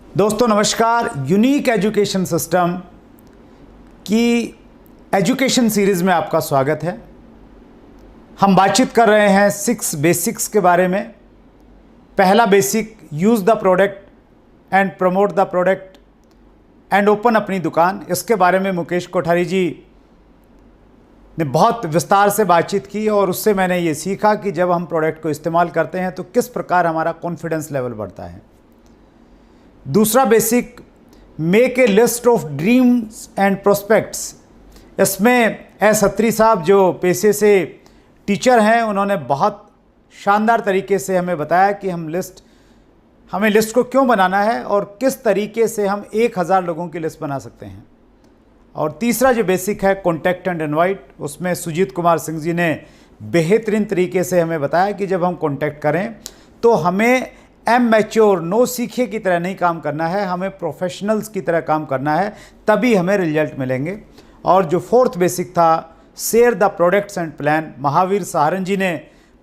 दोस्तों नमस्कार। Unique education system की एजुकेशन सीरीज़ में आपका स्वागत है। हम बातचीत कर रहे हैं 6 बेसिक्स के बारे में। पहला basic, use the product and promote the product and open अपनी दुकान। इसके बारे में मुकेश कोठारी जी ने बहुत विस्तार से बातचीत की और उससे मैंने ये सीखा कि जब हम प्रोडक्ट को इस्तेमाल करते हैं तो किस प्रकार हमारा कॉन्फिडेंस लेवल बढ़ता है। दूसरा basic, make a list of dreams and prospects. इसमें एस अत्री साहब जो पेशे से टीचर हैं, उन्होंने बहुत शानदार तरीके से हमें बताया कि हमें लिस्ट को क्यों बनाना है और किस तरीके से हम 1000 लोगों की लिस्ट बना सकते हैं। और तीसरा जो बेसिक है, कॉन्टैक्ट एंड इनवाइट, उसमें सुजीत कुमार सिंह जी ने बेहतरीन तरीके से हमें बताया कि जब हम कॉन्टैक्ट करें तो हमें मैच्योर नो सीखे की तरह नहीं काम करना है, हमें प्रोफेशनल्स की तरह काम करना है, तभी हमें रिजल्ट मिलेंगे। और जो फोर्थ बेसिक था, share the products and plan, Mahavir Saharan ji ने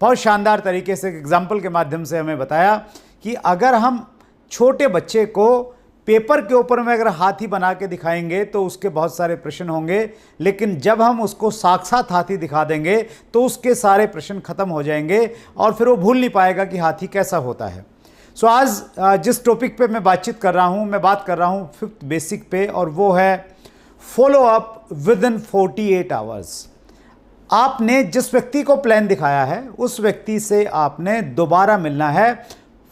बहुत शानदार तरीके से एग्जाम्पल के माध्यम से हमें बताया कि अगर हम छोटे बच्चे को पेपर के ऊपर में अगर हाथी बना के दिखाएंगे तो उसके बहुत सारे प्रश्न होंगे, लेकिन जब हम उसको साक्षात हाथी दिखा देंगे तो उसके सारे प्रश्न खत्म हो जाएंगे और फिर वो भूल नहीं पाएगा कि हाथी कैसा होता है। सो आज जिस टॉपिक पे मैं बातचीत कर रहा हूँ, मैं बात कर रहा हूँ 5th बेसिक पे, और वो है follow up with in 48 hours. आपने जिस व्यक्ति को प्लान दिखाया है उस व्यक्ति से आपने दोबारा मिलना है,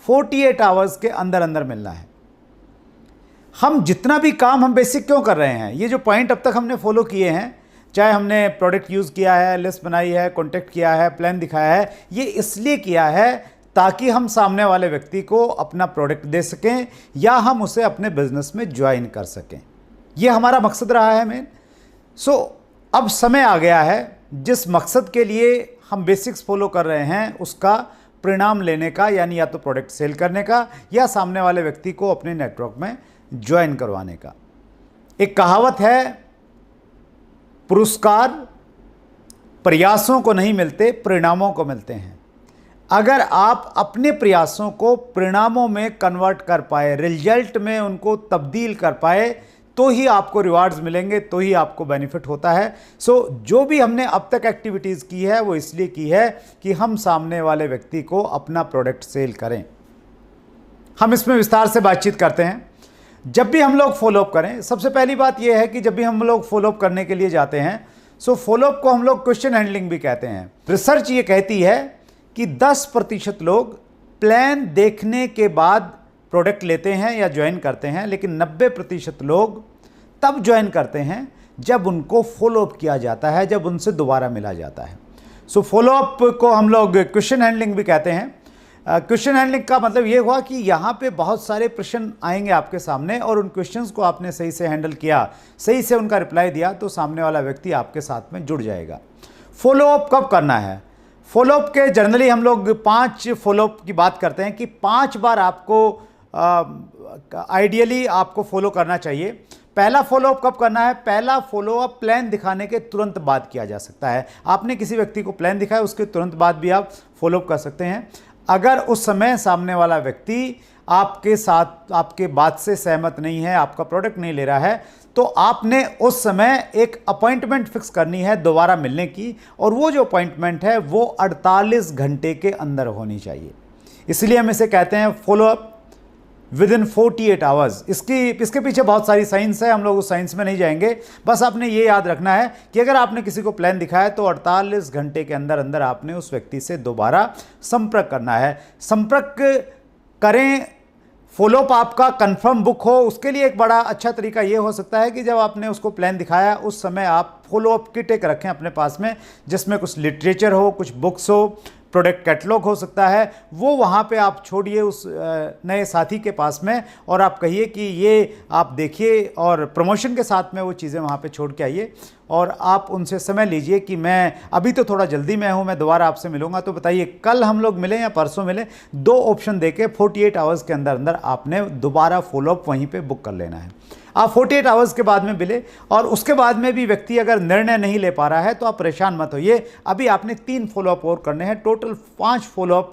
48 आवर्स के अंदर अंदर मिलना है। हम जितना भी काम हम बेसिक क्यों कर रहे हैं, ये जो पॉइंट अब तक हमने फॉलो किए हैं, चाहे हमने प्रोडक्ट यूज़ किया है, लिस्ट बनाई है, कॉन्टैक्ट किया है, प्लान दिखाया है, ये इसलिए किया है ताकि हम सामने वाले व्यक्ति को अपना प्रोडक्ट दे सकें या हम उसे अपने बिजनेस में ज्वाइन कर सकें। ये हमारा मकसद रहा है मेन। अब समय आ गया है जिस मकसद के लिए हम बेसिक्स फॉलो कर रहे हैं उसका परिणाम लेने का, यानी या तो प्रोडक्ट सेल करने का या सामने वाले व्यक्ति को अपने नेटवर्क में ज्वाइन करवाने का। एक कहावत है, पुरस्कार प्रयासों को नहीं मिलते, परिणामों को मिलते हैं। अगर आप अपने प्रयासों को परिणामों में कन्वर्ट कर पाए, रिजल्ट में उनको तब्दील कर पाए, तो ही आपको रिवार्ड्स मिलेंगे, तो ही आपको बेनिफिट होता है। जो भी हमने अब तक एक्टिविटीज़ की है वो इसलिए की है कि हम सामने वाले व्यक्ति को अपना प्रोडक्ट सेल करें। हम इसमें विस्तार से बातचीत करते हैं। जब भी हम लोग फॉलोअप करें, सबसे पहली बात यह है कि जब भी हम लोग फॉलोअप करने के लिए जाते हैं, फॉलोअप को हम लोग क्वेश्चन हैंडलिंग भी कहते हैं। रिसर्च ये कहती है कि 10% लोग प्लान देखने के बाद प्रोडक्ट लेते हैं या ज्वाइन करते हैं, लेकिन 90% लोग तब ज्वाइन करते हैं जब उनको फॉलोअप किया जाता है, जब उनसे दोबारा मिला जाता है। फॉलोअप को हम लोग क्वेश्चन हैंडलिंग भी कहते हैं। क्वेश्चन हैंडलिंग का मतलब ये हुआ कि यहाँ पे बहुत सारे प्रश्न आएंगे आपके सामने और उन क्वेश्चंस को आपने सही से हैंडल किया, सही से उनका रिप्लाई दिया, तो सामने वाला व्यक्ति आपके साथ में जुड़ जाएगा। फॉलोअप कब करना है? फॉलोअप के जनरली हम लोग 5 फॉलोअप की बात करते हैं कि 5 बार आपको आइडियली आपको फॉलो करना चाहिए। पहला फॉलोअप कब करना है? पहला फॉलोअप प्लान दिखाने के तुरंत बाद किया जा सकता है। आपने किसी व्यक्ति को प्लान दिखाया, उसके तुरंत बाद भी आप फॉलोअप कर सकते हैं। अगर उस समय सामने वाला व्यक्ति आपके साथ, आपके बात से सहमत नहीं है, आपका प्रोडक्ट नहीं ले रहा है, तो आपने उस समय एक अपॉइंटमेंट फिक्स करनी है दोबारा मिलने की, और वो जो अपॉइंटमेंट है वो 48 घंटे के अंदर होनी चाहिए। इसलिए हम इसे कहते हैं फॉलोअप विद इन 48 आवर्स। इसके पीछे बहुत सारी साइंस है, हम लोग उस साइंस में नहीं जाएंगे। बस आपने ये याद रखना है कि अगर आपने किसी को प्लान दिखाया तो 48 घंटे के अंदर अंदर आपने उस व्यक्ति से दोबारा संपर्क करना है। संपर्क करें, फॉलोअप आपका कंफर्म बुक हो, उसके लिए एक बड़ा अच्छा तरीका ये हो सकता है कि जब आपने उसको प्लान दिखाया उस समय आप फॉलोअप किट एक रखें अपने पास में, जिसमें कुछ लिटरेचर हो, कुछ बुक्स हो, प्रोडक्ट कैटलॉग हो सकता है, वो वहाँ पे आप छोड़िए उस नए साथी के पास में और आप कहिए कि ये आप देखिए, और प्रमोशन के साथ में वो चीज़ें वहाँ पे छोड़ के आइए और आप उनसे समय लीजिए कि मैं अभी तो थोड़ा जल्दी में हूँ, मैं दोबारा आपसे मिलूंगा, तो बताइए कल हम लोग मिलें या परसों मिलें। 2 ऑप्शन देके 48 आवर्स के अंदर अंदर आपने दोबारा फॉलोअप वहीं पे बुक कर लेना है। आप 48 आवर्स के बाद में मिले और उसके बाद में भी व्यक्ति अगर निर्णय नहीं ले पा रहा है तो आप परेशान मत होइए। अभी आपने 3 फॉलोअप और करने हैं, टोटल 5 फॉलोअप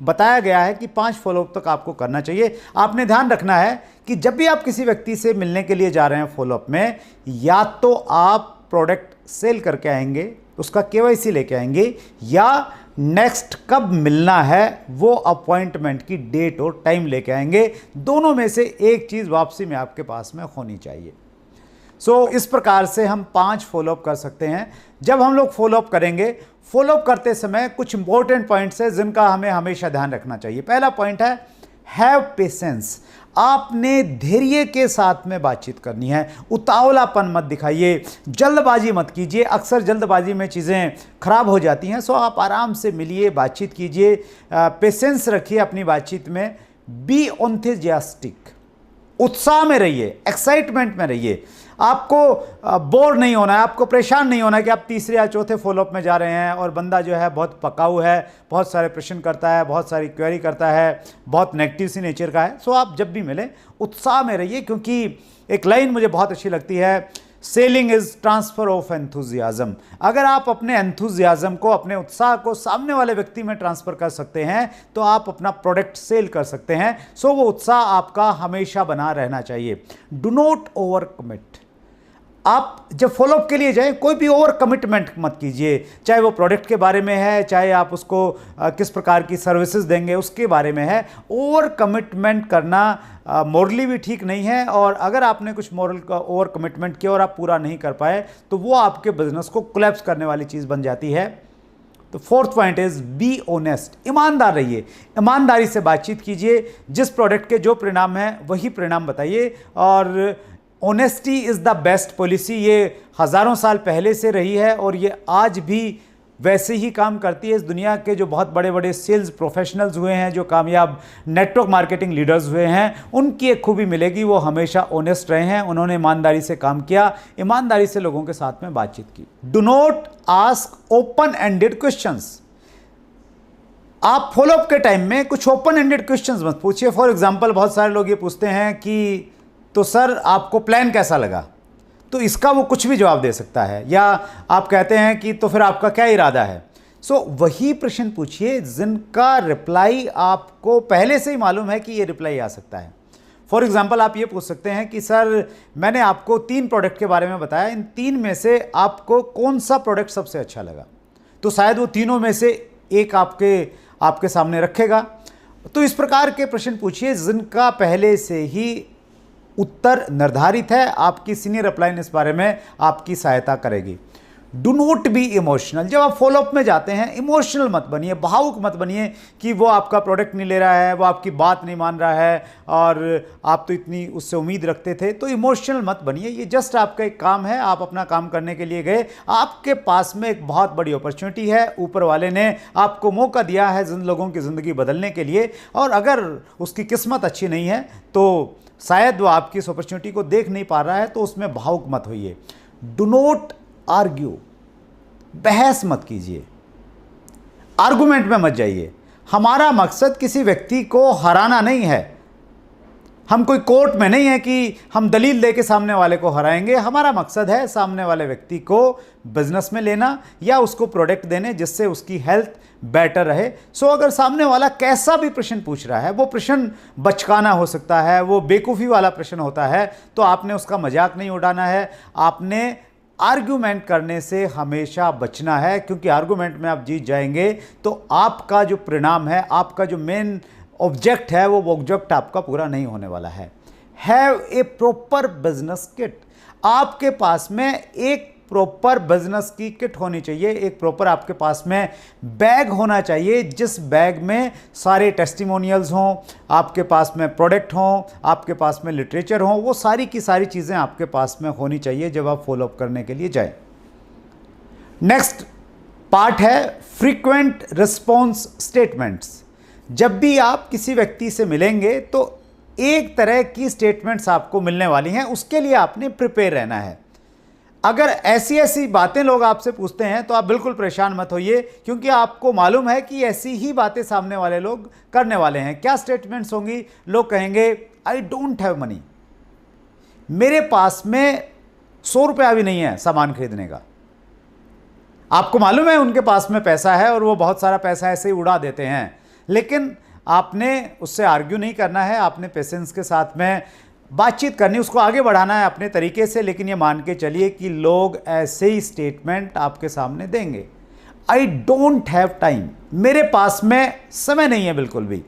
बताया गया है कि 5 फॉलोअप तक आपको करना चाहिए। आपने ध्यान रखना है कि जब भी आप किसी व्यक्ति से मिलने के लिए जा रहे हैं फॉलोअप में, या तो आप प्रोडक्ट सेल करके आएंगे, उसका केवाईसी लेके आएंगे, या नेक्स्ट कब मिलना है वो अपॉइंटमेंट की डेट और टाइम लेके आएंगे। दोनों में से एक चीज़ वापसी में आपके पास में होनी चाहिए। इस प्रकार से हम 5 फॉलोअप कर सकते हैं। जब हम लोग फॉलोअप करेंगे, फॉलोअप करते समय कुछ इंपॉर्टेंट पॉइंट्स है जिनका हमें हमेशा ध्यान रखना चाहिए। पहला पॉइंट है हैव पेशेंस। आपने धैर्य के साथ में बातचीत करनी है, उतावलापन मत दिखाइए, जल्दबाजी मत कीजिए। अक्सर जल्दबाजी में चीज़ें खराब हो जाती हैं। आप आराम से मिलिए, बातचीत कीजिए, पेशेंस रखिए अपनी बातचीत में। बी एंथुसियास्टिक, उत्साह में रहिए, एक्साइटमेंट में रहिए। आपको बोर नहीं होना है, आपको परेशान नहीं होना है कि आप तीसरे या चौथे फॉलोअप में जा रहे हैं और बंदा जो है बहुत पकाऊ है, बहुत सारे प्रश्न करता है, बहुत सारी क्वेरी करता है, बहुत नेगेटिव सी नेचर का है। आप जब भी मिलें उत्साह में रहिए, क्योंकि एक लाइन मुझे बहुत अच्छी लगती है, selling is transfer of enthusiasm. अगर आप अपने एंथुजियाज्म को, अपने उत्साह को सामने वाले व्यक्ति में ट्रांसफर कर सकते हैं तो आप अपना प्रोडक्ट सेल कर सकते हैं। वो उत्साह आपका हमेशा बना रहना चाहिए। Do not over commit. आप जब फॉलोअप के लिए जाएं, कोई भी ओवर कमिटमेंट मत कीजिए, चाहे वो प्रोडक्ट के बारे में है, चाहे आप उसको किस प्रकार की सर्विसेज देंगे उसके बारे में है। ओवर कमिटमेंट करना मॉरली भी ठीक नहीं है, और अगर आपने कुछ मॉरल का ओवर कमिटमेंट किया और आप पूरा नहीं कर पाए तो वो आपके बिजनेस को कोलैप्स करने वाली चीज़ बन जाती है। तो fourth point is be honest. ईमानदार रहिए, ईमानदारी से बातचीत कीजिए। जिस प्रोडक्ट के जो परिणाम है वही परिणाम बताइए। और honesty is the best policy. ये हज़ारों साल पहले से रही है और ये आज भी वैसे ही काम करती है। इस दुनिया के जो बहुत बड़े बड़े सेल्स प्रोफेशनल्स हुए हैं, जो कामयाब नेटवर्क मार्केटिंग लीडर्स हुए हैं, उनकी एक खूबी मिलेगी, वो हमेशा ऑनेस्ट रहे हैं। उन्होंने ईमानदारी से काम किया, ईमानदारी से लोगों के साथ में बातचीत की। Do not ask open ended questions. आप फॉलोअप के टाइम में कुछ ओपन एंडेड क्वेश्चंस मत पूछिए। फॉर एग्जांपल, बहुत सारे लोग ये पूछते हैं कि तो सर आपको प्लान कैसा लगा, तो इसका वो कुछ भी जवाब दे सकता है। या आप कहते हैं कि तो फिर आपका क्या इरादा है। वही प्रश्न पूछिए जिनका रिप्लाई आपको पहले से ही मालूम है कि ये रिप्लाई आ सकता है। फॉर एग्जांपल, आप ये पूछ सकते हैं कि सर मैंने आपको 3 प्रोडक्ट के बारे में बताया, इन 3 में से आपको कौन सा प्रोडक्ट सबसे अच्छा लगा। तो शायद वो तीनों में से एक आपके सामने रखेगा। तो इस प्रकार के प्रश्न पूछिए जिनका पहले से ही उत्तर निर्धारित है। आपकी सीनियर अपलाइन इस बारे में आपकी सहायता करेगी। Do not be emotional. जब आप फॉलोअप में जाते हैं, इमोशनल मत बनिए, भावुक मत बनिए कि वो आपका प्रोडक्ट नहीं ले रहा है, वो आपकी बात नहीं मान रहा है और आप तो इतनी उससे उम्मीद रखते थे। तो इमोशनल मत बनिए। ये जस्ट आपका एक काम है, आप अपना काम करने के लिए गए। आपके पास में एक बहुत बड़ी अपॉर्चुनिटी है, ऊपर वाले ने आपको मौका दिया है जिन लोगों की ज़िंदगी बदलने के लिए। और अगर उसकी किस्मत अच्छी नहीं है तो शायद वो आपकी इस अपॉर्चुनिटी को देख नहीं पा रहा है, तो उसमें भावुक मत होइए। Do not argue. बहस मत कीजिए, आर्गुमेंट में मत जाइए। हमारा मकसद किसी व्यक्ति को हराना नहीं है। हम कोई कोर्ट में नहीं है कि हम दलील लेके सामने वाले को हराएंगे। हमारा मकसद है सामने वाले व्यक्ति को बिजनेस में लेना या उसको प्रोडक्ट देने जिससे उसकी हेल्थ बेटर रहे। अगर सामने वाला कैसा भी प्रश्न पूछ रहा है, वो प्रश्न बचकाना हो सकता है, वो बेवकूफ़ी वाला प्रश्न होता है, तो आपने उसका मजाक नहीं उड़ाना है। आपने आर्गुमेंट करने से हमेशा बचना है, क्योंकि आर्गुमेंट में आप जीत जाएंगे तो आपका जो परिणाम है, आपका जो मेन ऑब्जेक्ट है, वो ऑब्जेक्ट आपका पूरा नहीं होने वाला है। Have a proper business kit. आपके पास में एक प्रॉपर बिजनेस की किट होनी चाहिए। एक प्रॉपर आपके पास में बैग होना चाहिए, जिस बैग में सारे टेस्टिमोनियल्स हों, आपके पास में प्रोडक्ट हों, आपके पास में लिटरेचर हों। वो सारी की सारी चीज़ें आपके पास में होनी चाहिए जब आप फॉलोअप करने के लिए जाएं। नेक्स्ट पार्ट है फ्रीक्वेंट रिस्पॉन्स स्टेटमेंट्स। जब भी आप किसी व्यक्ति से मिलेंगे तो एक तरह की स्टेटमेंट्स आपको मिलने वाली हैं, उसके लिए आपने प्रिपेयर रहना है। अगर ऐसी ऐसी बातें लोग आपसे पूछते हैं तो आप बिल्कुल परेशान मत होइए, क्योंकि आपको मालूम है कि ऐसी ही बातें सामने वाले लोग करने वाले हैं। क्या स्टेटमेंट्स होंगी? लोग कहेंगे आई डोंट हैव मनी। मेरे पास में 100 रुपया भी नहीं है सामान खरीदने का। आपको मालूम है उनके पास में पैसा है और वो बहुत सारा पैसा ऐसे ही उड़ा देते हैं, लेकिन आपने उससे आर्ग्यू नहीं करना है। आपने पेशेंस के साथ में बातचीत करनी, उसको आगे बढ़ाना है अपने तरीके से, लेकिन ये मान के चलिए कि लोग ऐसे ही स्टेटमेंट आपके सामने देंगे, आई डोंट हैव टाइम, मेरे पास में समय नहीं है बिल्कुल भी।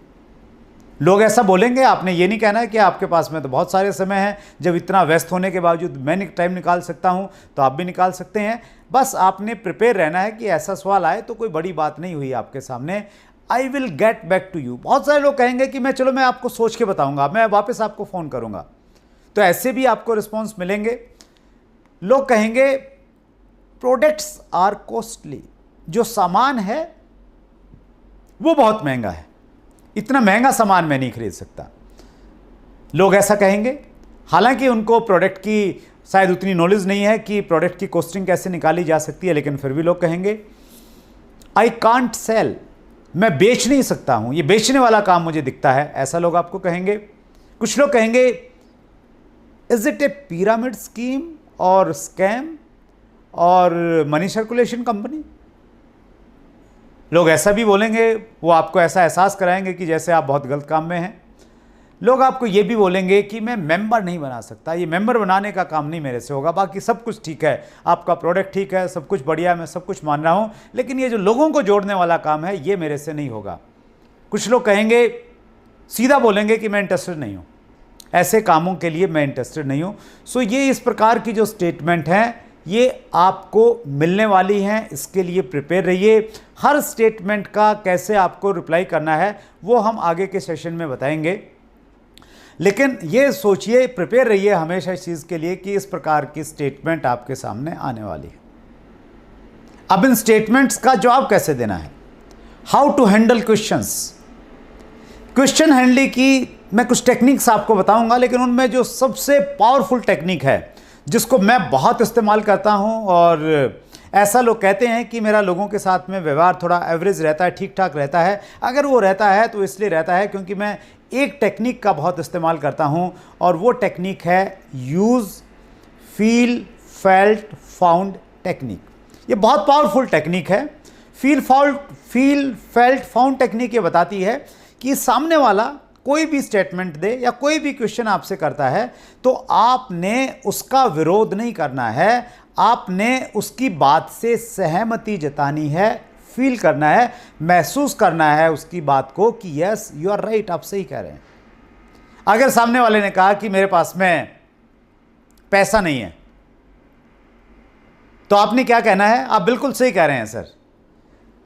लोग ऐसा बोलेंगे, आपने ये नहीं कहना है कि आपके पास में तो बहुत सारे समय हैं, जब इतना व्यस्त होने के बावजूद मैं टाइम निकाल सकता हूं, तो आप भी निकाल सकते हैं। बस आपने प्रिपेयर रहना है कि ऐसा सवाल आए तो कोई बड़ी बात नहीं हुई आपके सामने, I will get back to you. बहुत सारे लोग कहेंगे कि मैं आपको सोच के बताऊंगा, मैं वापस आपको फ़ोन करूंगा, तो ऐसे भी आपको रिस्पॉन्स मिलेंगे। लोग कहेंगे प्रोडक्ट्स आर कॉस्टली, जो सामान है वो बहुत महंगा है, इतना महंगा सामान मैं नहीं खरीद सकता। लोग ऐसा कहेंगे, हालांकि उनको प्रोडक्ट की शायद उतनी नॉलेज नहीं है कि प्रोडक्ट की कॉस्टिंग कैसे निकाली जा सकती है, लेकिन फिर भी लोग कहेंगे आई कांट सेल, मैं बेच नहीं सकता हूं, ये बेचने वाला काम मुझे दिखता है, ऐसा लोग आपको कहेंगे। कुछ लोग कहेंगे is it A pyramid scheme और स्कैम और मनी सर्कुलेशन कंपनी। लोग ऐसा भी बोलेंगे, वो आपको ऐसा एहसास कराएंगे कि जैसे आप बहुत गलत काम में हैं। लोग आपको ये भी बोलेंगे कि मैं मेंबर नहीं बना सकता, ये मेंबर बनाने का काम नहीं मेरे से होगा, बाकी सब कुछ ठीक है, आपका प्रोडक्ट ठीक है, सब कुछ बढ़िया, मैं सब कुछ मान रहा हूँ, लेकिन ये जो लोगों को जोड़ने वाला काम है ये मेरे से नहीं होगा। कुछ लोग कहेंगे, सीधा बोलेंगे कि मैं इंटरेस्टेड नहीं हूँ, ऐसे कामों के लिए मैं इंटरेस्टेड नहीं हूँ। सो ये इस प्रकार की जो स्टेटमेंट हैं ये आपको मिलने वाली हैं, इसके लिए प्रिपेयर रहिए। हर स्टेटमेंट का कैसे आपको रिप्लाई करना है वो हम आगे के सेशन में बताएंगे, लेकिन ये सोचिए, प्रिपेयर रहिए हमेशा इस चीज़ के लिए कि इस प्रकार की स्टेटमेंट आपके सामने आने वाली है। अब इन स्टेटमेंट्स का जवाब कैसे देना है, how to handle questions. Question handling की मैं कुछ टेक्निक्स आपको बताऊंगा, लेकिन उनमें जो सबसे पावरफुल टेक्निक है जिसको मैं बहुत इस्तेमाल करता हूं, और ऐसा लोग कहते हैं कि मेरा लोगों के साथ में व्यवहार थोड़ा एवरेज रहता है, ठीक ठाक रहता है। अगर वो रहता है तो इसलिए रहता है क्योंकि मैं एक टेक्निक का बहुत इस्तेमाल करता हूं, और वो टेक्निक है use feel felt found technique. ये बहुत पावरफुल टेक्निक है। फील फेल्ट फाउंड टेक्निक ये बताती है कि सामने वाला कोई भी स्टेटमेंट दे या कोई भी क्वेश्चन आपसे करता है तो आपने उसका विरोध नहीं करना है, आपने उसकी बात से सहमति जतानी है, फील करना है, महसूस करना है उसकी बात को कि यस यू आर राइट, आप सही कह रहे हैं। अगर सामने वाले ने कहा कि मेरे पास में पैसा नहीं है, तो आपने क्या कहना है, आप बिल्कुल सही कह रहे हैं सर,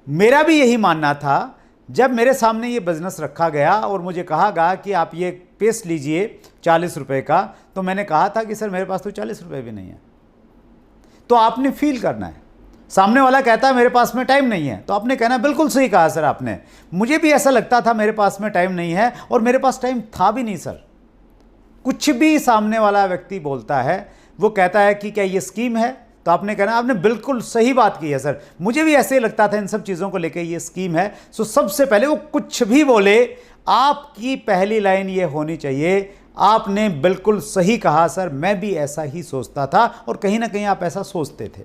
मेरा भी यही मानना था। जब मेरे सामने ये बिजनेस रखा गया और मुझे कहा गया कि आप ये पेस्ट लीजिए 40 रुपए का, तो मैंने कहा था कि सर मेरे पास तो 40 रुपए भी नहीं है। तो आपने फील करना है। सामने वाला कहता है मेरे पास में टाइम नहीं है, तो आपने कहना बिल्कुल सही कहा सर आपने, मुझे भी ऐसा लगता था मेरे पास में टाइम नहीं है, और मेरे पास टाइम था भी नहीं सर। कुछ भी सामने वाला व्यक्ति बोलता है, वो कहता है कि क्या ये स्कीम है, तो आपने कहना आपने बिल्कुल सही बात की है सर, मुझे भी ऐसे ही लगता था इन सब चीज़ों को लेके ये स्कीम है। सो सबसे पहले वो कुछ भी बोले, आपकी पहली लाइन ये होनी चाहिए, आपने बिल्कुल सही कहा सर, मैं भी ऐसा ही सोचता था, और कहीं ना कहीं आप ऐसा सोचते थे।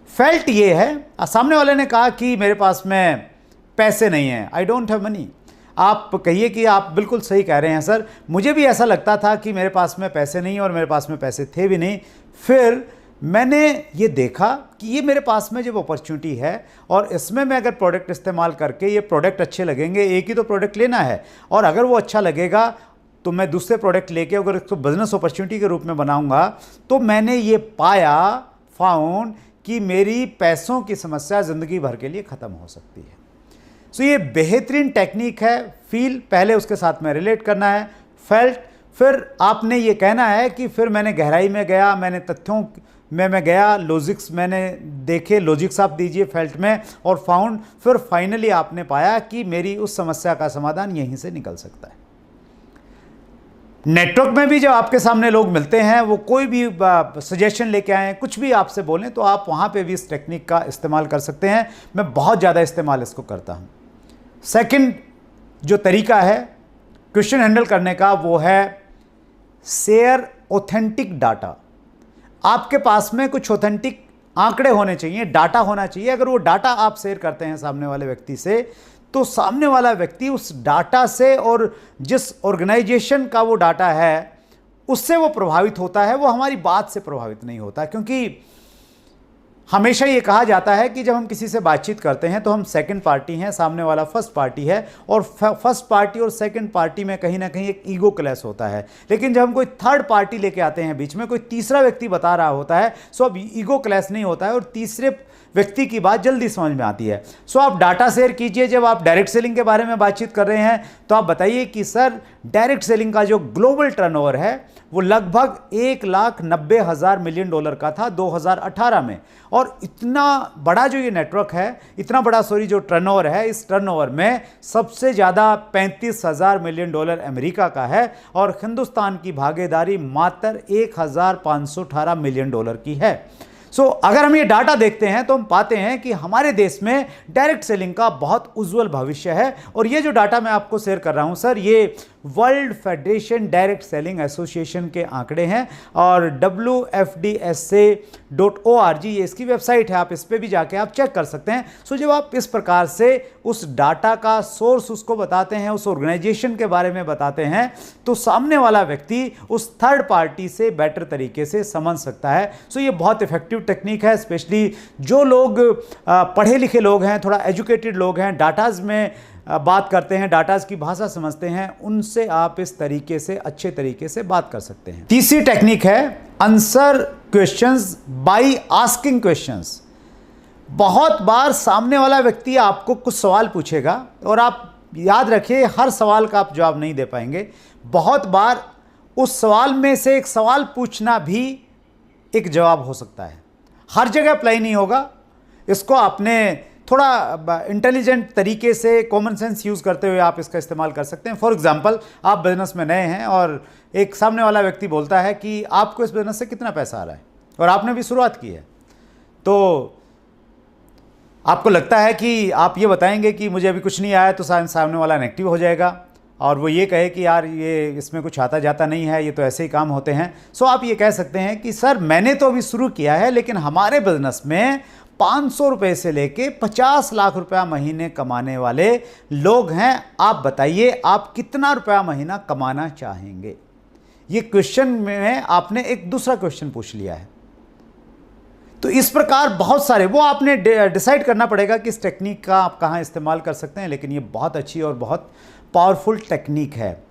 फेल्ट ये है, सामने वाले ने कहा कि मेरे पास में पैसे नहीं हैं, आई डोंट हैव मनी। आप कहिए कि आप बिल्कुल सही कह रहे हैं सर, मुझे भी ऐसा लगता था कि मेरे पास में पैसे नहीं, और मेरे पास में पैसे थे भी नहीं। फिर मैंने ये देखा कि ये मेरे पास में जब अपॉर्चुनिटी है, और इसमें मैं अगर प्रोडक्ट इस्तेमाल करके ये प्रोडक्ट अच्छे लगेंगे, एक ही तो प्रोडक्ट लेना है, और अगर वो अच्छा लगेगा तो मैं दूसरे प्रोडक्ट लेके अगर इसको बिजनेस अपॉर्चुनिटी के रूप में बनाऊंगा, तो मैंने ये फाउंड कि मेरी पैसों की समस्या ज़िंदगी भर के लिए ख़त्म हो सकती है। सो ये बेहतरीन टेक्निक है। फील पहले उसके साथ में रिलेट करना है, फेल्ट फिर आपने ये कहना है कि फिर मैंने गहराई में गया, मैंने तथ्यों में मैं गया, लॉजिक्स मैंने देखे, लॉजिक्स आप दीजिए फेल्ट में, और फाउंड, फिर फाइनली आपने पाया कि मेरी उस समस्या का समाधान यहीं से निकल सकता है। नेटवर्क में भी जब आपके सामने लोग मिलते हैं, वो कोई भी सजेशन लेके आए, कुछ भी आपसे बोलें, तो आप वहाँ पे भी इस टेक्निक का इस्तेमाल कर सकते हैं। मैं बहुत ज़्यादा इस्तेमाल इसको करता हूँ। सेकंड जो तरीका है क्वेश्चन हैंडल करने का, वो है शेयर ऑथेंटिक डाटा। आपके पास में कुछ ऑथेंटिक आंकड़े होने चाहिए, डाटा होना चाहिए। अगर वो डाटा आप शेयर करते हैं सामने वाले व्यक्ति से, तो सामने वाला व्यक्ति उस डाटा से और जिस ऑर्गेनाइजेशन का वो डाटा है उससे वो प्रभावित होता है, वो हमारी बात से प्रभावित नहीं होता। क्योंकि हमेशा ये कहा जाता है कि जब हम किसी से बातचीत करते हैं तो हम सेकंड पार्टी हैं, सामने वाला फर्स्ट पार्टी है, और फर्स्ट पार्टी और सेकंड पार्टी में कहीं ना कहीं एक ईगो क्लैश होता है। लेकिन जब हम कोई थर्ड पार्टी लेके आते हैं बीच में, कोई तीसरा व्यक्ति बता रहा होता है, सो अब ईगो क्लैश नहीं होता है और तीसरे व्यक्ति की बात जल्दी समझ में आती है। सो आप डाटा शेयर कीजिए। जब आप डायरेक्ट सेलिंग के बारे में बातचीत कर रहे हैं तो आप बताइए कि सर डायरेक्ट सेलिंग का जो ग्लोबल टर्नओवर है वो लगभग $1,90,000 मिलियन का था 2018 में, और इतना बड़ा जो ये नेटवर्क है, इतना बड़ा जो टर्नओवर है, इस टर्नओवर में सबसे ज़्यादा $35,000 मिलियन अमेरिका का है और हिंदुस्तान की भागीदारी मात्र $1,518 मिलियन की है। अगर हम ये डाटा देखते हैं तो हम पाते हैं कि हमारे देश में डायरेक्ट सेलिंग का बहुत उज्जवल भविष्य है। और ये जो डाटा मैं आपको शेयर कर रहा हूं सर, ये world federation direct selling association के आंकड़े हैं और WFDSA.org ये इसकी वेबसाइट है, आप इस पर भी जाके आप चेक कर सकते हैं। जब आप इस प्रकार से उस डाटा का सोर्स उसको बताते हैं, उस ऑर्गेनाइजेशन के बारे में बताते हैं, तो सामने वाला व्यक्ति उस थर्ड पार्टी से बेटर तरीके से समझ सकता है। ये बहुत इफेक्टिव टेक्निक है, स्पेशली जो लोग पढ़े लिखे लोग हैं, थोड़ा एजुकेटेड लोग हैं, डाटाज में बात करते हैं, डाटाज की भाषा समझते हैं, उनसे आप इस तरीके से अच्छे तरीके से बात कर सकते हैं। तीसरी टेक्निक है answer questions by asking questions. बहुत बार सामने वाला व्यक्ति आपको कुछ सवाल पूछेगा और आप याद रखिए हर सवाल का आप जवाब नहीं दे पाएंगे। बहुत बार उस सवाल में से एक सवाल पूछना भी एक जवाब हो सकता है, हर जगह अप्लाई नहीं होगा। इसको आपने थोड़ा इंटेलिजेंट तरीके से कॉमन सेंस यूज़ करते हुए आप इसका इस्तेमाल कर सकते हैं। फॉर एग्जांपल, आप बिजनेस में नए हैं और एक सामने वाला व्यक्ति बोलता है कि आपको इस बिजनेस से कितना पैसा आ रहा है, और आपने भी शुरुआत की है, तो आपको लगता है कि आप ये बताएंगे कि मुझे अभी कुछ नहीं आया, तो सामने वाला नेगेटिव हो जाएगा और वो ये कहे कि यार ये इसमें कुछ आता जाता नहीं है, ये तो ऐसे ही काम होते हैं। आप ये कह सकते हैं कि सर मैंने तो अभी शुरू किया है, लेकिन हमारे बिजनेस में 500 रुपये से लेके 50 लाख रुपया महीने कमाने वाले लोग हैं। आप बताइए आप कितना रुपया महीना कमाना चाहेंगे। ये क्वेश्चन में आपने एक दूसरा क्वेश्चन पूछ लिया है। तो इस प्रकार बहुत सारे, वो आपने डिसाइड करना पड़ेगा कि इस टेक्निक का आप कहाँ इस्तेमाल कर सकते हैं, लेकिन ये बहुत अच्छी और बहुत पावरफुल टेक्निक है।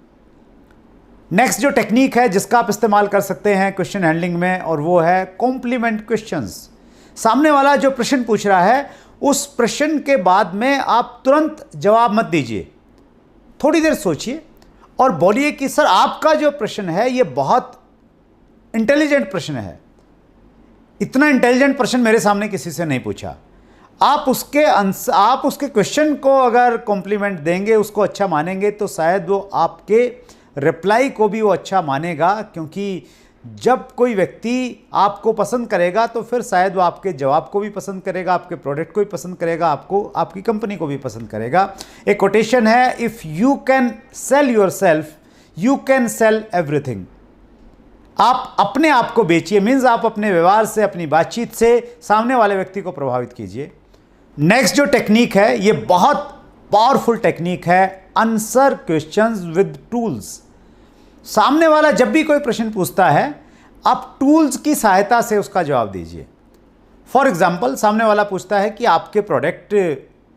नेक्स्ट जो टेक्निक है जिसका आप इस्तेमाल कर सकते हैं क्वेश्चन हैंडलिंग में, और वो है कॉम्प्लीमेंट क्वेश्चंस। सामने वाला जो प्रश्न पूछ रहा है उस प्रश्न के बाद में आप तुरंत जवाब मत दीजिए, थोड़ी देर सोचिए और बोलिए कि सर आपका जो प्रश्न है ये बहुत इंटेलिजेंट प्रश्न है, इतना इंटेलिजेंट प्रश्न मेरे सामने किसी से नहीं पूछा। आप उसके क्वेश्चन को अगर कॉम्प्लीमेंट देंगे, उसको अच्छा मानेंगे, तो शायद वो आपके रिप्लाई को भी वो अच्छा मानेगा। क्योंकि जब कोई व्यक्ति आपको पसंद करेगा तो फिर शायद वो आपके जवाब को भी पसंद करेगा, आपके प्रोडक्ट को भी पसंद करेगा, आपकी कंपनी को भी पसंद करेगा। एक कोटेशन है, if you can sell yourself you can sell everything. आप अपने आप को बेचिए, मीन्स आप अपने व्यवहार से, अपनी बातचीत से सामने वाले व्यक्ति को प्रभावित कीजिए। नेक्स्ट जो टेक्निक है ये बहुत पावरफुल टेक्निक है, आंसर क्वेश्चंस विद टूल्स। सामने वाला जब भी कोई प्रश्न पूछता है आप टूल्स की सहायता से उसका जवाब दीजिए। फॉर एग्जाम्पल, सामने वाला पूछता है कि आपके प्रोडक्ट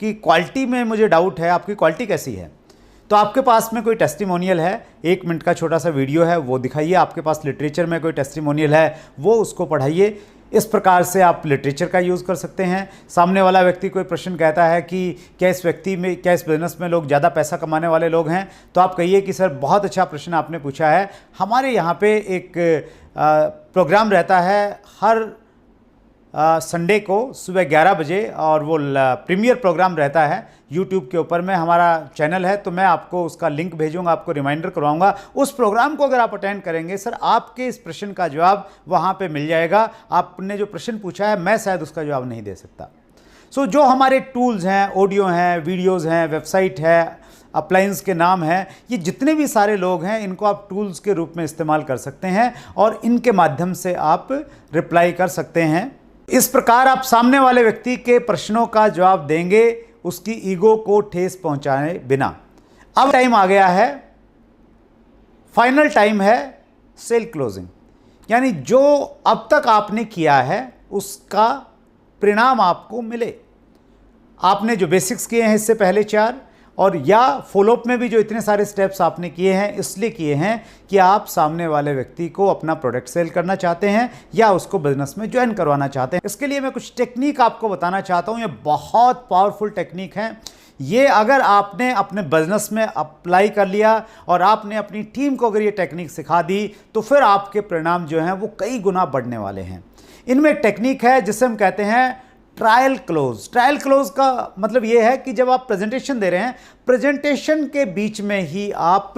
की क्वालिटी में मुझे डाउट है, आपकी क्वालिटी कैसी है, तो आपके पास में कोई टेस्टिमोनियल है, 1 मिनट का छोटा सा वीडियो है, वो दिखाइए। आपके पास लिटरेचर में कोई टेस्टिमोनियल है, वो उसको पढ़ाइए। इस प्रकार से आप लिटरेचर का यूज़ कर सकते हैं। सामने वाला व्यक्ति कोई प्रश्न कहता है कि क्या इस बिज़नेस में लोग ज़्यादा पैसा कमाने वाले लोग हैं, तो आप कहिए कि सर बहुत अच्छा प्रश्न आपने पूछा है। हमारे यहाँ पे एक प्रोग्राम रहता है हर संडे को सुबह 11 बजे, और वो प्रीमियर प्रोग्राम रहता है यूट्यूब के ऊपर में, हमारा चैनल है, तो मैं आपको उसका लिंक भेजूंगा, आपको रिमाइंडर करवाऊंगा। उस प्रोग्राम को अगर आप अटेंड करेंगे सर, आपके इस प्रश्न का जवाब वहाँ पे मिल जाएगा। आपने जो प्रश्न पूछा है मैं शायद उसका जवाब नहीं दे सकता। जो हमारे टूल्स हैं, ऑडियो हैं, वीडियोज़ हैं, वेबसाइट है, अप्लायंस के नाम हैं, ये जितने भी सारे लोग हैं इनको आप टूल्स के रूप में इस्तेमाल कर सकते हैं और इनके माध्यम से आप रिप्लाई कर सकते हैं। इस प्रकार आप सामने वाले व्यक्ति के प्रश्नों का जवाब देंगे, उसकी ईगो को ठेस पहुंचाए बिना। अब टाइम आ गया है, फाइनल टाइम है सेल क्लोजिंग, यानी जो अब तक आपने किया है उसका परिणाम आपको मिले। आपने जो बेसिक्स किए हैं इससे पहले 4, और या फॉलोअप में भी जो इतने सारे स्टेप्स आपने किए हैं, इसलिए किए हैं कि आप सामने वाले व्यक्ति को अपना प्रोडक्ट सेल करना चाहते हैं या उसको बिजनेस में ज्वाइन करवाना चाहते हैं। इसके लिए मैं कुछ टेक्निक आपको बताना चाहता हूं। ये बहुत पावरफुल टेक्निक है। ये अगर आपने अपने बिजनेस में अप्लाई कर लिया और आपने अपनी टीम को अगर ये टेक्निक सिखा दी तो फिर आपके परिणाम जो हैं वो कई गुना बढ़ने वाले हैं। इनमें एक टेक्निक है जिसे हम कहते हैं ट्रायल क्लोज। ट्रायल क्लोज का मतलब यह है कि जब आप प्रेजेंटेशन दे रहे हैं, प्रेजेंटेशन के बीच में ही आप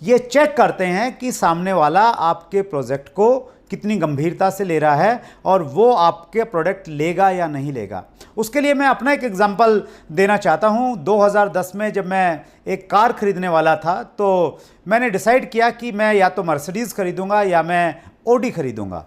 ये चेक करते हैं कि सामने वाला आपके प्रोजेक्ट को कितनी गंभीरता से ले रहा है और वो आपके प्रोडक्ट लेगा या नहीं लेगा। उसके लिए मैं अपना एक एग्जांपल देना चाहता हूं। 2010 में जब मैं एक कार खरीदने वाला था तो मैंने डिसाइड किया कि मैं या तो मर्सिडीज़ खरीदूंगा या मैं ऑडी खरीदूंगा,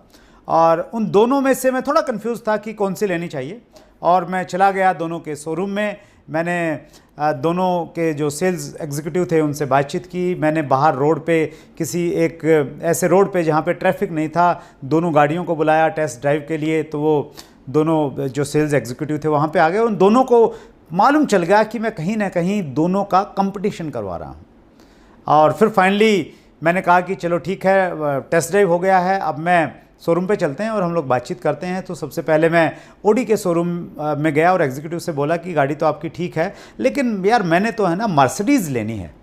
और उन दोनों में से मैं थोड़ा कंफ्यूज था कि कौन सी लेनी चाहिए। और मैं चला गया दोनों के शोरूम में, मैंने दोनों के जो सेल्स एग्जीक्यूटिव थे उनसे बातचीत की। मैंने बाहर रोड पे किसी एक ऐसे रोड पे जहाँ पे ट्रैफिक नहीं था, दोनों गाड़ियों को बुलाया टेस्ट ड्राइव के लिए। तो वो दोनों जो सेल्स एग्जीक्यूटिव थे वहाँ पे आ गए। उन दोनों को मालूम चल गया कि मैं कहीं ना कहीं दोनों का कंपटीशन करवा रहा हूँ। और फिर फाइनली मैंने कहा कि चलो ठीक है, टेस्ट ड्राइव हो गया है, अब मैं शोरूम पे चलते हैं और हम लोग बातचीत करते हैं। तो सबसे पहले मैं ऑडी के शोरूम में गया और एग्जीक्यूटिव से बोला कि गाड़ी तो आपकी ठीक है, लेकिन यार मैंने तो है ना मर्सिडीज़ लेनी है।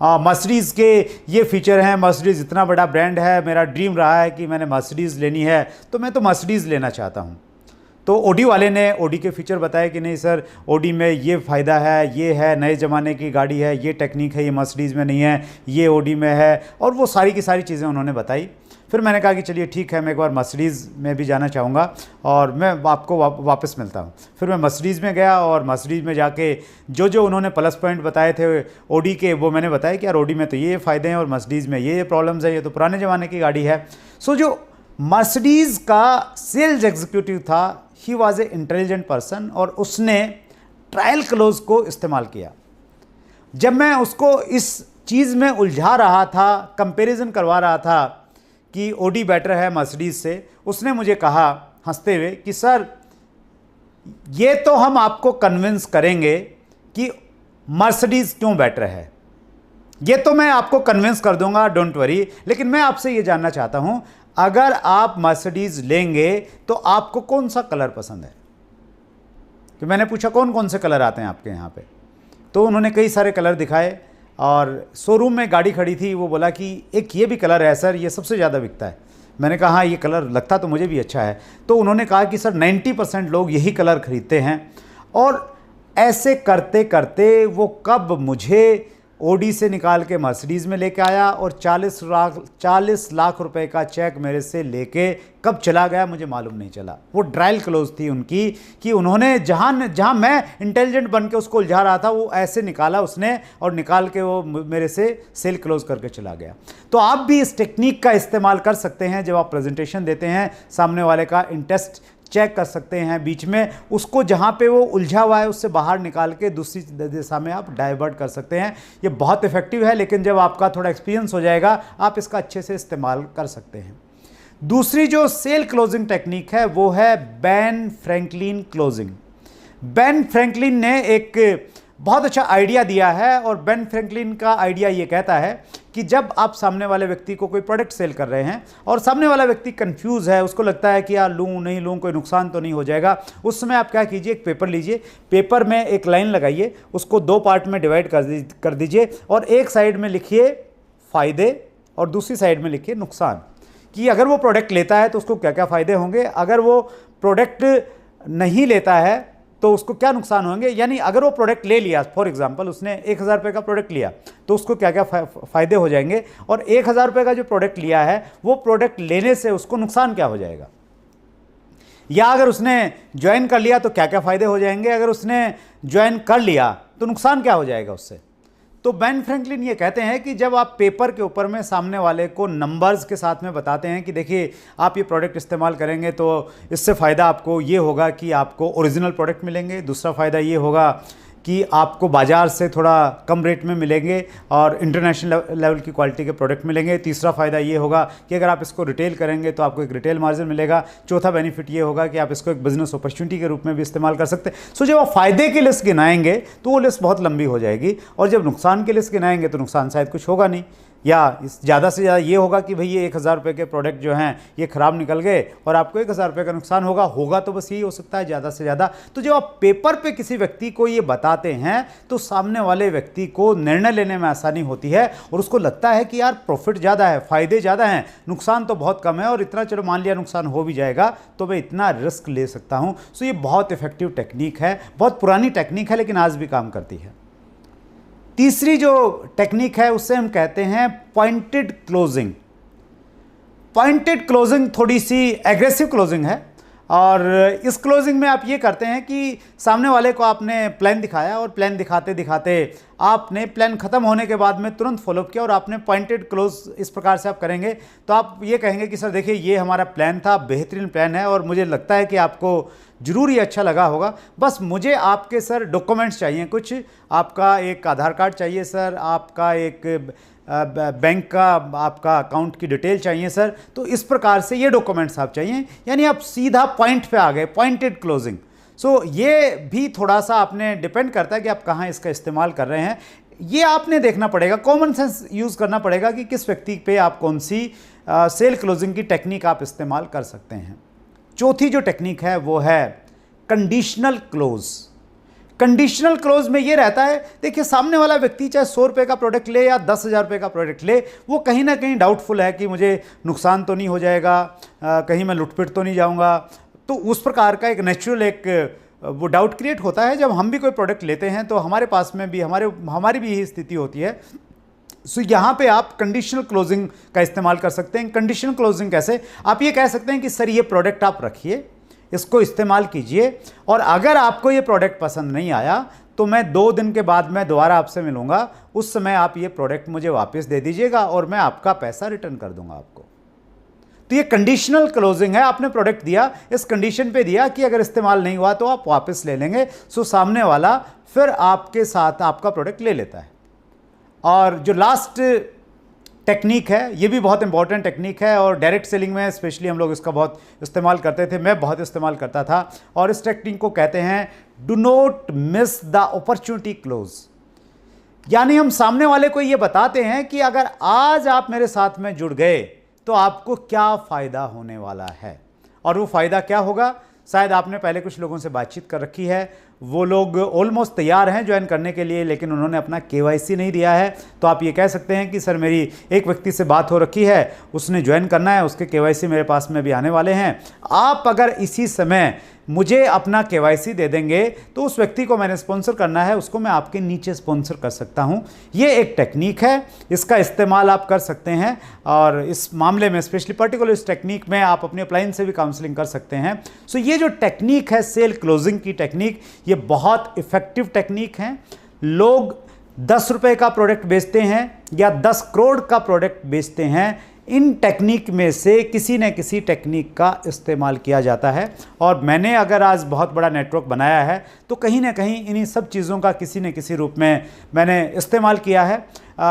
मर्सिडीज़ के ये फीचर हैं, मर्सिडीज़ इतना बड़ा ब्रांड है, मेरा ड्रीम रहा है कि मैंने मर्सिडीज़ लेनी है, तो मैं तो मर्सिडीज़ लेना चाहता हूँ। तो ऑडी वाले ने ऑडी के फीचर बताए कि नहीं सर, ऑडी में ये फ़ायदा है, ये है, नए ज़माने की गाड़ी है, ये टेक्निक है, ये मर्सिडीज़ में नहीं है, ये ऑडी में है, और वो सारी की सारी चीज़ें उन्होंने बताई। फिर मैंने कहा कि चलिए ठीक है, मैं एक बार मर्सिडीज़ में भी जाना चाहूँगा और मैं आपको वापस मिलता हूँ। फिर मैं मर्सिडीज़ में गया और मर्सिडीज़ में जाके जो जो उन्होंने प्लस पॉइंट बताए थे ऑडी के, वो मैंने बताया कि यार ऑडी में तो ये फ़ायदे हैं और मर्सिडीज़ में ये प्रॉब्लम्स है, ये तो पुराने ज़माने की गाड़ी है। सो जो मर्सिडीज़ का सेल्स एग्जीक्यूटिव था, he was a intelligent person, और उसने ट्रायल क्लोज को इस्तेमाल किया। जब मैं उसको इस चीज़ में उलझा रहा था, कंपैरिजन करवा रहा था कि ऑडी बेटर है मर्सिडीज़ से, उसने मुझे कहा हंसते हुए कि सर ये तो हम आपको कन्विंस करेंगे कि मर्सिडीज़ क्यों बेटर है, ये तो मैं आपको कन्विंस कर दूंगा, डोंट वरी, लेकिन मैं आपसे ये जानना चाहता हूं अगर आप मर्सिडीज़ लेंगे तो आपको कौन सा कलर पसंद है। कि मैंने पूछा कौन कौन से कलर आते हैं आपके यहाँ पे, तो उन्होंने कई सारे कलर दिखाए और शोरूम में गाड़ी खड़ी थी, वो बोला कि एक ये भी कलर है सर, ये सबसे ज़्यादा बिकता है। मैंने कहा हाँ ये कलर लगता तो मुझे भी अच्छा है। तो उन्होंने कहा कि सर 90% लोग यही कलर खरीदते हैं। और ऐसे करते करते वो कब मुझे ऑडी से निकाल के मर्सिडीज़ में लेके आया और 40 लाख रुपए का चेक मेरे से लेके कब चला गया मुझे मालूम नहीं चला। वो ट्रायल क्लोज थी उनकी कि उन्होंने जहाँ मैं इंटेलिजेंट बन के उसको उलझा रहा था, वो ऐसे निकाला उसने और निकाल के वो मेरे से सेल क्लोज करके चला गया। तो आप भी इस टेक्निक का इस्तेमाल कर सकते हैं। जब आप प्रेजेंटेशन देते हैं, सामने वाले का इंटरेस्ट चेक कर सकते हैं, बीच में उसको जहाँ पे वो उलझा हुआ है उससे बाहर निकाल के दूसरी दिशा में आप डाइवर्ट कर सकते हैं। ये बहुत इफेक्टिव है, लेकिन जब आपका थोड़ा एक्सपीरियंस हो जाएगा आप इसका अच्छे से इस्तेमाल कर सकते हैं। दूसरी जो सेल क्लोजिंग टेक्निक है वो है Ben Franklin closing. Ben Franklin ने एक बहुत अच्छा आइडिया दिया है, और बेन फ्रैंकलिन का आइडिया ये कहता है कि जब आप सामने वाले व्यक्ति को कोई प्रोडक्ट सेल कर रहे हैं और सामने वाला व्यक्ति कंफ्यूज है, उसको लगता है कि यार लूँ नहीं लूँ, कोई नुकसान तो नहीं हो जाएगा, उस समय आप क्या कीजिए, एक पेपर लीजिए, पेपर में एक लाइन लगाइए, उसको 2 पार्ट में डिवाइड कर दीजिए और एक साइड में लिखिए फ़ायदे और दूसरी साइड में लिखिए नुकसान, कि अगर वो प्रोडक्ट लेता है तो उसको क्या क्या फ़ायदे होंगे, अगर वो प्रोडक्ट नहीं लेता है तो उसको क्या नुकसान होंगे। यानी अगर वो प्रोडक्ट ले लिया, फॉर एग्जांपल उसने 1000 रुपये का प्रोडक्ट लिया तो उसको क्या क्या फ़ायदे हो जाएंगे, और 1000 रुपये का जो प्रोडक्ट लिया है वो प्रोडक्ट लेने से उसको नुकसान क्या हो जाएगा, या अगर उसने ज्वाइन कर लिया तो क्या क्या फ़ायदे हो जाएंगे, अगर उसने ज्वाइन कर लिया तो नुकसान क्या हो जाएगा उससे। तो बेन फ्रैंकलिन ये कहते हैं कि जब आप पेपर के ऊपर में सामने वाले को नंबर्स के साथ में बताते हैं कि देखिए आप ये प्रोडक्ट इस्तेमाल करेंगे तो इससे फ़ायदा आपको ये होगा कि आपको ओरिजिनल प्रोडक्ट मिलेंगे, दूसरा फ़ायदा ये होगा कि आपको बाज़ार से थोड़ा कम रेट में मिलेंगे और इंटरनेशनल लेवल की क्वालिटी के प्रोडक्ट मिलेंगे। तीसरा फ़ायदा ये होगा कि अगर आप इसको रिटेल करेंगे तो आपको एक रिटेल मार्जिन मिलेगा। चौथा बेनिफिट ये होगा कि आप इसको एक बिज़नेस अपॉर्चुनिटी के रूप में भी इस्तेमाल कर सकते हैं। सो जब आप फ़ायदे की लिस्ट गिनाएंगे तो वो लिस्ट बहुत लंबी हो जाएगी, और जब नुकसान की लिस्ट गिनाएंगे तो नुकसान शायद कुछ होगा नहीं, या इस ज़्यादा से ज़्यादा ये होगा कि भाई ये 1000 रुपये के प्रोडक्ट जो हैं ये ख़राब निकल गए और आपको 1000 रुपये का नुकसान होगा तो बस यही हो सकता है ज़्यादा से ज़्यादा। तो जब आप पेपर पे किसी व्यक्ति को ये बताते हैं तो सामने वाले व्यक्ति को निर्णय लेने में आसानी होती है और उसको लगता है कि यार प्रॉफिट ज़्यादा है, फ़ायदे ज़्यादा हैं, नुकसान तो बहुत कम है, और इतना चलो मान लिया नुकसान हो भी जाएगा तो मैं इतना रिस्क ले सकता हूँ। सो ये बहुत इफेक्टिव टेक्निक है, बहुत पुरानी टेक्निक है लेकिन आज भी काम करती है। तीसरी जो टेक्निक है उससे हम कहते हैं पॉइंटेड क्लोजिंग। पॉइंटेड क्लोजिंग थोड़ी सी एग्रेसिव क्लोजिंग है, और इस क्लोजिंग में आप ये करते हैं कि सामने वाले को आपने प्लान दिखाया और प्लान दिखाते दिखाते आपने प्लान ख़त्म होने के बाद में तुरंत फॉलोअप किया और आपने पॉइंटेड क्लोज इस प्रकार से आप करेंगे तो आप ये कहेंगे कि सर देखिए ये हमारा प्लान था, बेहतरीन प्लान है और मुझे लगता है कि आपको ज़रूर ही अच्छा लगा होगा, बस मुझे आपके सर डॉक्यूमेंट्स चाहिए, कुछ आपका एक आधार कार्ड चाहिए सर, आपका एक बैंक का आपका अकाउंट की डिटेल चाहिए सर, तो इस प्रकार से ये डॉक्यूमेंट्स आप चाहिए, यानी आप सीधा पॉइंट पे आ गए, पॉइंटेड क्लोजिंग। सो ये भी थोड़ा सा आपने डिपेंड करता है कि आप कहाँ इसका इस्तेमाल कर रहे हैं। ये आपने देखना पड़ेगा, कॉमन सेंस यूज़ करना पड़ेगा कि किस व्यक्ति पे आप कौन सी सेल क्लोजिंग की टेक्निक आप इस्तेमाल कर सकते हैं। चौथी जो टेक्निक है वो है कंडीशनल क्लोज। कंडीशनल क्लोज में ये रहता है, देखिए सामने वाला व्यक्ति चाहे 100 रुपये का प्रोडक्ट ले या 10,000 रुपये का प्रोडक्ट ले, वो कहीं ना कहीं डाउटफुल है कि मुझे नुकसान तो नहीं हो जाएगा, कहीं मैं लुटपिट तो नहीं जाऊंगा। तो उस प्रकार का एक नेचुरल एक वो डाउट क्रिएट होता है। जब हम भी कोई प्रोडक्ट लेते हैं तो हमारे पास में भी हमारी भी यही स्थिति होती है। सो यहाँ पे आप कंडीशनल क्लोजिंग का इस्तेमाल कर सकते हैं। कंडीशनल क्लोजिंग कैसे, आप ये कह सकते हैं कि सर ये प्रोडक्ट आप रखिए, इसको इस्तेमाल कीजिए, और अगर आपको ये प्रोडक्ट पसंद नहीं आया तो मैं 2 दिन के बाद मैं दोबारा आपसे मिलूंगा, उस समय आप ये प्रोडक्ट मुझे वापस दे दीजिएगा और मैं आपका पैसा रिटर्न कर दूंगा आपको। तो ये कंडीशनल क्लोजिंग है। आपने प्रोडक्ट दिया, इस कंडीशन पे दिया कि अगर इस्तेमाल नहीं हुआ तो आप वापस ले लेंगे। सो सामने वाला फिर आपके साथ आपका प्रोडक्ट ले लेता है। और जो लास्ट टेक्निक है ये भी बहुत इंपॉर्टेंट टेक्निक है, और डायरेक्ट सेलिंग में स्पेशली हम लोग इसका बहुत इस्तेमाल करते थे, मैं बहुत इस्तेमाल करता था। और इस टेक्निक को कहते हैं do not miss the opportunity close. यानी हम सामने वाले को ये बताते हैं कि अगर आज आप मेरे साथ में जुड़ गए तो आपको क्या फ़ायदा होने वाला है, और वो फ़ायदा क्या होगा। शायद आपने पहले कुछ लोगों से बातचीत कर रखी है, वो लोग ऑलमोस्ट तैयार हैं ज्वाइन करने के लिए, लेकिन उन्होंने अपना KYC नहीं दिया है। तो आप ये कह सकते हैं कि सर मेरी एक व्यक्ति से बात हो रखी है, उसने ज्वाइन करना है, उसके KYC मेरे पास में भी आने वाले हैं। आप अगर इसी समय मुझे अपना KYC दे देंगे तो उस व्यक्ति को मैंने स्पॉन्सर करना है, उसको मैं आपके नीचे स्पॉन्सर कर सकता हूं। ये एक टेक्निक है, इसका इस्तेमाल आप कर सकते हैं, और इस मामले में स्पेशली पर्टिकुलर इस टेक्निक में आप अपने अपलाइन से भी काउंसलिंग कर सकते हैं। सो ये जो टेक्निक है सेल क्लोजिंग की टेक्निक, ये बहुत इफेक्टिव टेक्निक है। लोग 10 रुपये का प्रोडक्ट बेचते हैं या 10 करोड़ का प्रोडक्ट बेचते हैं, इन टेक्निक में से किसी न किसी टेक्निक का इस्तेमाल किया जाता है। और मैंने अगर आज बहुत बड़ा नेटवर्क बनाया है तो कहीं ना कहीं इन्हीं सब चीज़ों का किसी न किसी रूप में मैंने इस्तेमाल किया है।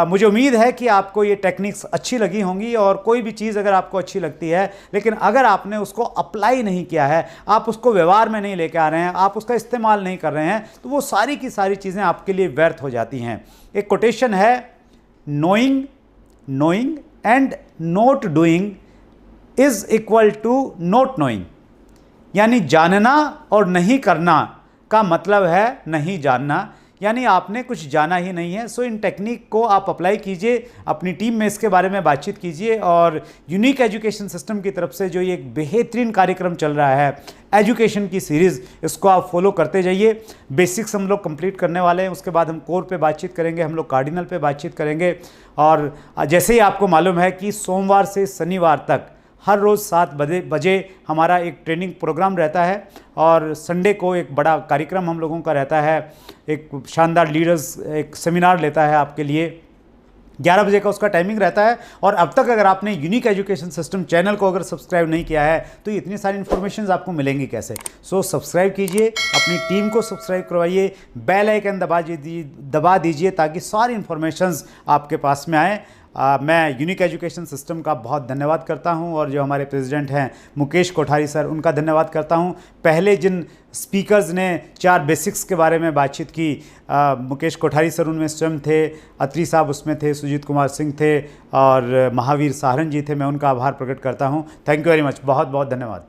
मुझे उम्मीद है कि आपको ये टेक्निक्स अच्छी लगी होंगी, और कोई भी चीज़ अगर आपको अच्छी लगती है लेकिन अगर आपने उसको अप्लाई नहीं किया है, आप उसको व्यवहार में नहीं लेके आ रहे हैं, आप उसका इस्तेमाल नहीं कर रहे हैं, तो वो सारी की सारी चीज़ें आपके लिए व्यर्थ हो जाती हैं। एक कोटेशन है, knowing and not doing is equal to not knowing. यानी जानना और नहीं करना का मतलब है नहीं जानना, यानी आपने कुछ जाना ही नहीं है। सो इन टेक्निक को आप अप्लाई कीजिए, अपनी टीम में इसके बारे में बातचीत कीजिए, और यूनिक एजुकेशन सिस्टम की तरफ से जो ये एक बेहतरीन कार्यक्रम चल रहा है एजुकेशन की सीरीज़, इसको आप फॉलो करते जाइए। बेसिक्स हम लोग कंप्लीट करने वाले हैं, उसके बाद हम कोर पे बातचीत करेंगे, हम लोग कार्डिनल पे बातचीत करेंगे। और जैसे ही आपको मालूम है कि सोमवार से शनिवार तक हर रोज़ 7 बजे हमारा एक ट्रेनिंग प्रोग्राम रहता है, और संडे को एक बड़ा कार्यक्रम हम लोगों का रहता है, एक शानदार लीडर्स एक सेमिनार लेता है आपके लिए। 11 बजे का उसका टाइमिंग रहता है। और अब तक अगर आपने यूनिक एजुकेशन सिस्टम चैनल को अगर सब्सक्राइब नहीं किया है तो इतनी सारी इन्फॉर्मेशन आपको मिलेंगी कैसे। सो सब्सक्राइब कीजिए, अपनी टीम को सब्सक्राइब करवाइए, बेल आइकन दबा दीजिए ताकि सारी इन्फॉर्मेशंस आपके पास में आए। मैं यूनिक एजुकेशन सिस्टम का बहुत धन्यवाद करता हूं और जो हमारे प्रेसिडेंट हैं मुकेश कोठारी सर, उनका धन्यवाद करता हूं। पहले जिन स्पीकर्स ने 4 बेसिक्स के बारे में बातचीत की, मुकेश कोठारी सर उनमें स्वयं थे, अत्री साहब उसमें थे, सुजीत कुमार सिंह थे और महावीर साहरन जी थे। मैं उनका आभार प्रकट करता हूं। थैंक यू वेरी मच, बहुत बहुत धन्यवाद।